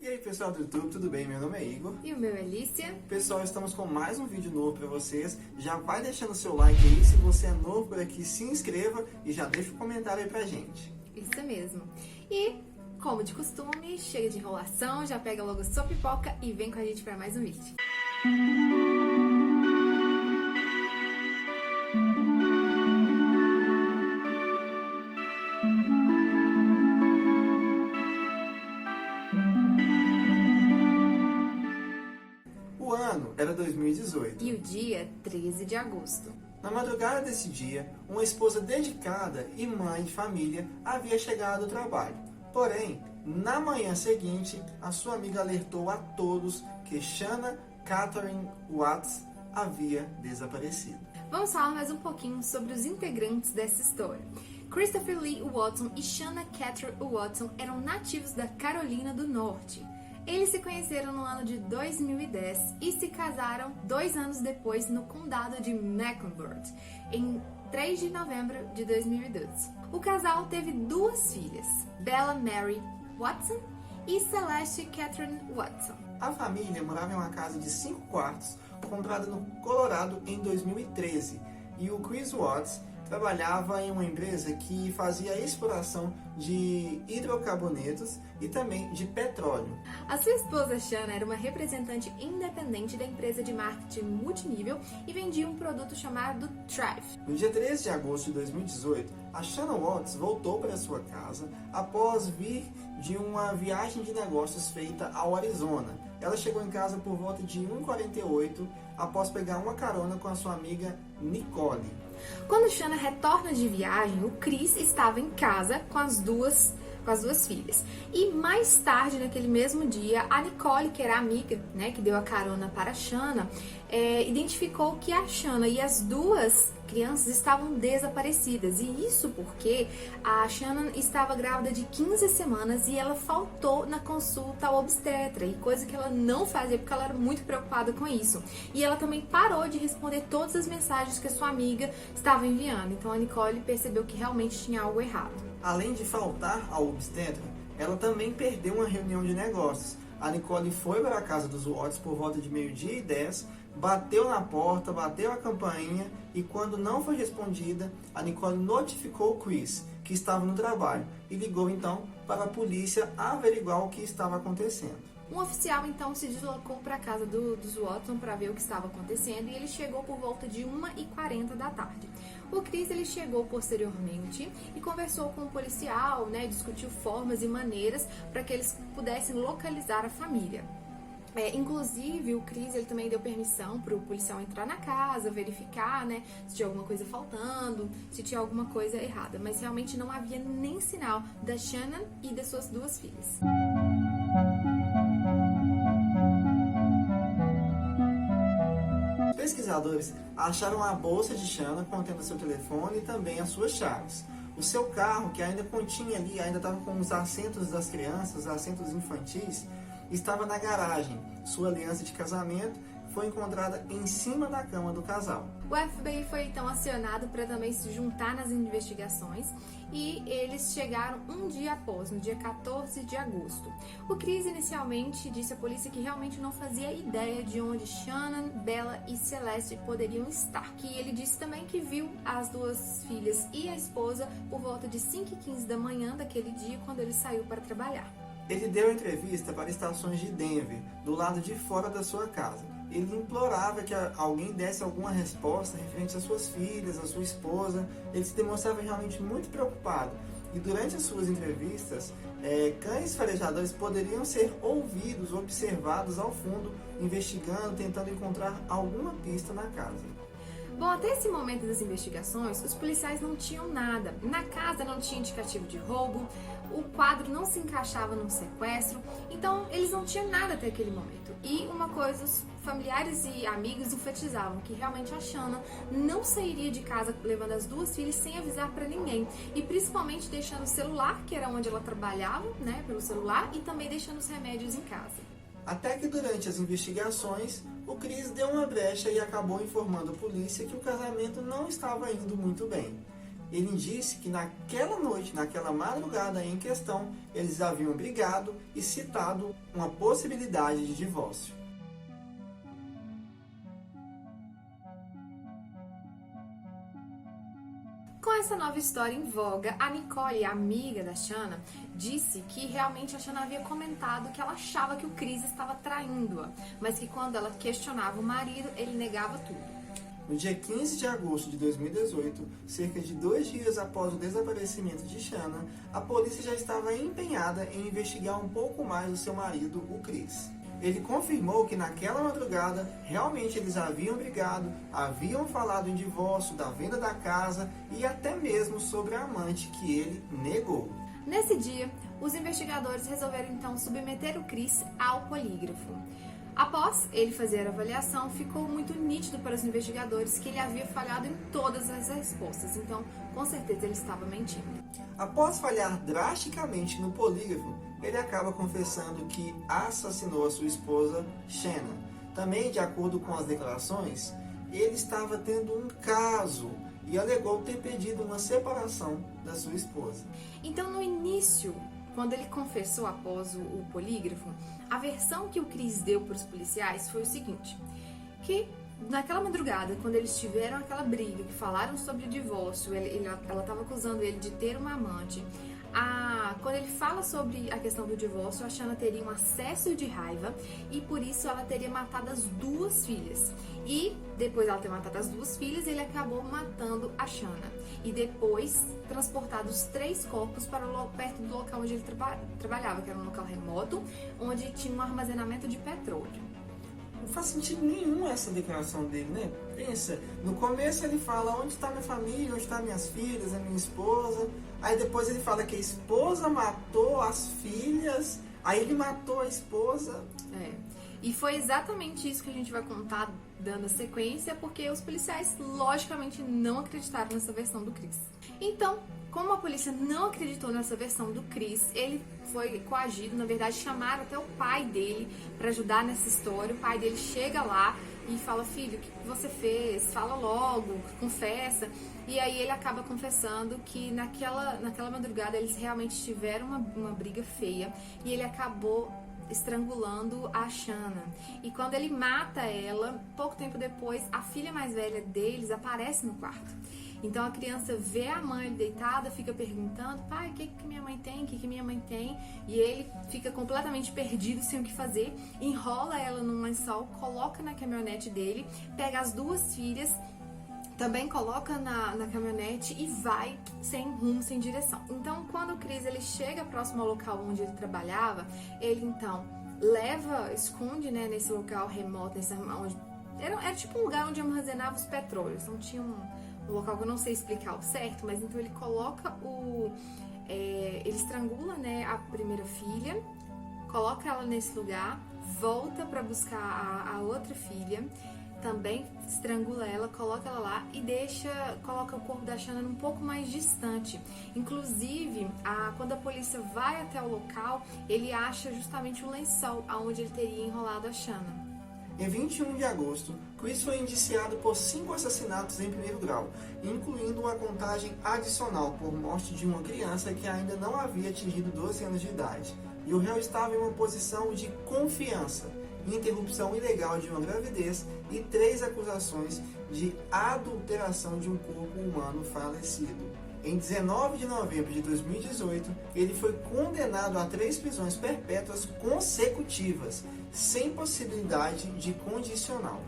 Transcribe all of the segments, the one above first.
E aí pessoal do YouTube, tudo bem? Meu nome é Igor. E o meu é Lícia. Pessoal, estamos com mais um vídeo novo para vocês. Já vai deixando o seu like aí, se você é novo por aqui, se inscreva e já deixa um comentário aí pra gente. Isso mesmo. E, como de costume, chega de enrolação, já pega logo sua pipoca e vem com a gente para mais um vídeo. O ano era 2018. E o dia 13 de agosto. Na madrugada desse dia, uma esposa dedicada e mãe de família havia chegado do trabalho. Porém, na manhã seguinte, a sua amiga alertou a todos que Shanna Catherine Watts havia desaparecido. Vamos falar mais um pouquinho sobre os integrantes dessa história. Christopher Lee Watson e Shanna Catherine Watson eram nativos da Carolina do Norte. Eles se conheceram no ano de 2010 e se casaram 2 anos depois no condado de Mecklenburg, em 3 de novembro de 2012. O casal teve 2 filhas, Bella Mary Watson e Celeste Catherine Watson. A família morava em uma casa de 5 quartos, comprada no Colorado em 2013, e o Chris Watts trabalhava em uma empresa que fazia exploração de hidrocarbonetos e também de petróleo. A sua esposa Shanna era uma representante independente da empresa de marketing multinível e vendia um produto chamado Thrive. No dia 13 de agosto de 2018, a Shanna Watts voltou para sua casa após vir de uma viagem de negócios feita ao Arizona. Ela chegou em casa por volta de 1h48 após pegar uma carona com a sua amiga Nicole. Quando Shanna retorna de viagem, o Chris estava em casa com as duas filhas. E mais tarde, naquele mesmo dia, a Nicole, que era a amiga, que deu a carona para a Shanna, identificou que a Shanna e as 2 crianças estavam desaparecidas. E isso porque a Shanna estava grávida de 15 semanas e ela faltou na consulta ao obstetra, e coisa que ela não fazia porque ela era muito preocupada com isso. E ela também parou de responder todas as mensagens que a sua amiga estava enviando. Então a Nicole percebeu que realmente tinha algo errado. Além de faltar ao obstetra, ela também perdeu uma reunião de negócios. A Nicole foi para a casa dos Watts por volta de 12h10, bateu na porta, bateu a campainha e quando não foi respondida, a Nicole notificou o Chris, que estava no trabalho, e ligou então para a polícia averiguar o que estava acontecendo. Um oficial então se deslocou para a casa dos Watson para ver o que estava acontecendo e ele chegou por volta de 1h40 da tarde. O Chris ele chegou posteriormente e conversou com o policial, discutiu formas e maneiras para que eles pudessem localizar a família. Inclusive, o Chris ele também deu permissão para o policial entrar na casa, verificar se tinha alguma coisa faltando, se tinha alguma coisa errada. Mas realmente não havia nem sinal da Shanna e das suas 2 filhas. Os pesquisadores acharam a bolsa de Shanna contendo seu telefone e também as suas chaves. O seu carro, que ainda continha ali, ainda estava com os assentos das crianças, os assentos infantis, estava na garagem. Sua aliança de casamento foi encontrada em cima da cama do casal. O FBI foi então acionado para também se juntar nas investigações e eles chegaram um dia após, no dia 14 de agosto. O Chris inicialmente disse à polícia que realmente não fazia ideia de onde Shanna, Bella e Celeste poderiam estar. Que ele disse também que viu as 2 filhas e a esposa por volta de 5h15 da manhã daquele dia, quando ele saiu para trabalhar. Ele deu entrevista para estações de Denver, do lado de fora da sua casa. Ele implorava que alguém desse alguma resposta referente às suas filhas, à sua esposa. Ele se demonstrava realmente muito preocupado. E durante as suas entrevistas, cães farejadores poderiam ser ouvidos, observados ao fundo, investigando, tentando encontrar alguma pista na casa. Bom, até esse momento das investigações, os policiais não tinham nada. Na casa não tinha indicativo de roubo, o quadro não se encaixava num sequestro, então eles não tinham nada até aquele momento. E uma coisa, os familiares e amigos enfatizavam que realmente a Shanna não sairia de casa levando as 2 filhas sem avisar para ninguém. E principalmente deixando o celular, que era onde ela trabalhava, pelo celular, e também deixando os remédios em casa. Até que durante as investigações, o Chris deu uma brecha e acabou informando a polícia que o casamento não estava indo muito bem. ele disse que naquela noite, naquela madrugada em questão, eles haviam brigado e citado uma possibilidade de divórcio. Com essa nova história em voga, a Nicole, a amiga da Shanna, disse que realmente a Shanna havia comentado que ela achava que o Chris estava traindo-a, mas que quando ela questionava o marido, ele negava tudo. No dia 15 de agosto de 2018, cerca de 2 dias após o desaparecimento de Shanna, a polícia já estava empenhada em investigar um pouco mais o seu marido, o Chris. Ele confirmou que naquela madrugada realmente eles haviam brigado, haviam falado em divórcio, da venda da casa e até mesmo sobre a amante, que ele negou. Nesse dia, os investigadores resolveram então submeter o Chris ao polígrafo. Após ele fazer a avaliação, ficou muito nítido para os investigadores que ele havia falhado em todas as respostas, então com certeza ele estava mentindo. Após falhar drasticamente no polígrafo, ele acaba confessando que assassinou a sua esposa, Shanna. Também, de acordo com as declarações, ele estava tendo um caso e alegou ter pedido uma separação da sua esposa. Então, no início, quando ele confessou após o polígrafo, a versão que o Chris deu para os policiais foi o seguinte, que naquela madrugada, quando eles tiveram aquela briga, que falaram sobre o divórcio, ela estava acusando ele de ter uma amante. Quando ele fala sobre a questão do divórcio, a Shanna teria um acesso de raiva e por isso ela teria matado as 2 filhas. E depois de ela ter matado as 2 filhas, ele acabou matando a Shanna. E depois transportado os 3 corpos para perto do local onde ele trabalhava, que era um local remoto, onde tinha um armazenamento de petróleo. Não faz sentido nenhum essa declaração dele, né? Pensa, no começo ele fala onde está minha família, onde estão minhas filhas, a minha esposa. Aí depois ele fala que a esposa matou as filhas, aí ele matou a esposa. E foi exatamente isso que a gente vai contar dando a sequência, porque os policiais logicamente não acreditaram nessa versão do Chris. Então, como a polícia não acreditou nessa versão do Chris, ele foi coagido, na verdade chamaram até o pai dele para ajudar nessa história. O pai dele chega lá e fala, filho, o que você fez? Fala logo, confessa. E aí ele acaba confessando que naquela madrugada eles realmente tiveram uma briga feia e ele acabou estrangulando a Shanna. E quando ele mata ela, pouco tempo depois, a filha mais velha deles aparece no quarto. Então a criança vê a mãe deitada, fica perguntando, pai, o que minha mãe tem? O que minha mãe tem? E ele fica completamente perdido, sem o que fazer, enrola ela num lençol, coloca na caminhonete dele, pega as 2 filhas, também coloca na caminhonete e vai sem rumo, sem direção. Então, quando o Chris ele chega próximo ao local onde ele trabalhava, ele então esconde, né, nesse local remoto, era tipo um lugar onde armazenava os petróleos. Então tinha um local que eu não sei explicar o certo, mas então ele coloca ele estrangula, né, a primeira filha, coloca ela nesse lugar, volta para buscar a outra filha, também estrangula ela, coloca ela lá e coloca o corpo da Shanna um pouco mais distante. Inclusive, quando a polícia vai até o local, ele acha justamente um lençol onde ele teria enrolado a Shanna. Em 21 de agosto, Chris foi indiciado por 5 assassinatos em primeiro grau, incluindo uma contagem adicional por morte de uma criança que ainda não havia atingido 12 anos de idade. E o réu estava em uma posição de confiança, interrupção ilegal de uma gravidez e 3 acusações de adulteração de um corpo humano falecido. Em 19 de novembro de 2018, ele foi condenado a 3 prisões perpétuas consecutivas, sem possibilidade de condicional.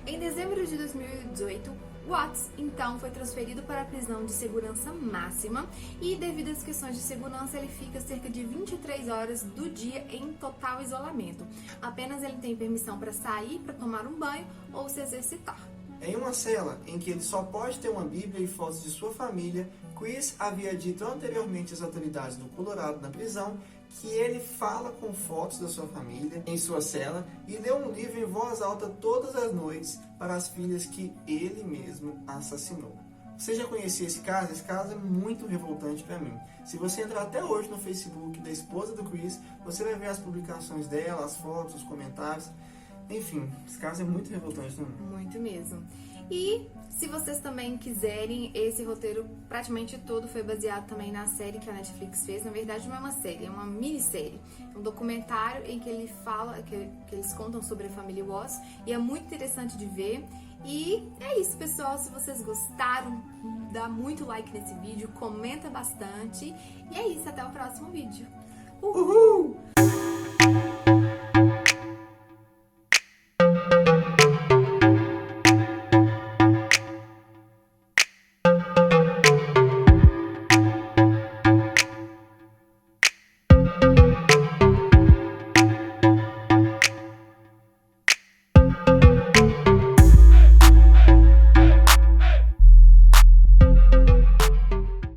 Em dezembro de 2018, Watts então foi transferido para a prisão de segurança máxima e, devido às questões de segurança, ele fica cerca de 23 horas do dia em total isolamento. Apenas ele tem permissão para sair, para tomar um banho ou se exercitar. Em uma cela em que ele só pode ter uma Bíblia e fotos de sua família, Chris havia dito anteriormente às autoridades do Colorado na prisão que ele fala com fotos da sua família em sua cela e lê um livro em voz alta todas as noites para as filhas que ele mesmo assassinou. Você já conhecia esse caso? Esse caso é muito revoltante para mim. Se você entrar até hoje no Facebook da esposa do Chris, você vai ver as publicações dela, as fotos, os comentários. Enfim, esse caso é muito revoltante também. Muito mesmo. E se vocês também quiserem, esse roteiro praticamente todo foi baseado também na série que a Netflix fez. Na verdade não é uma série, é uma minissérie. É um documentário em que ele fala, que eles contam sobre a família Watts, e é muito interessante de ver. E é isso, pessoal. Se vocês gostaram, dá muito like nesse vídeo, comenta bastante. E é isso, até o próximo vídeo. Uhul!